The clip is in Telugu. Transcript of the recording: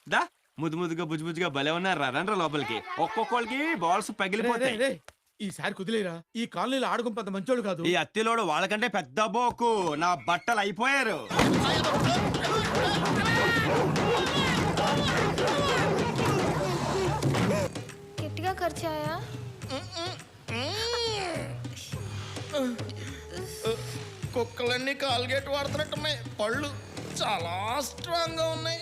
దా ముద్దు ముద్దుగా బుజ్జు బుజ్జుగా భలే ఉన్నారు రండ్రా లోపలికి. ఒక్కొక్కళ్ళకి బాల్స్ పగిలిపోతాయి. ఈసారి కుదిలేరా? ఈ కాలనీలో ఆడుకుంపంత మంచోడు కాదు. ఈ అత్తిలోడు వాళ్ళకంటే పెద్ద బోకు. నా బట్టలు అయిపోయారు. గట్టిగా ఖర్చాయా? కుక్కలన్నీ కాల్గేట్ వాడుతున్నట్టున్నాయి. పళ్ళు చాలా స్ట్రాంగ్ గా ఉన్నాయి.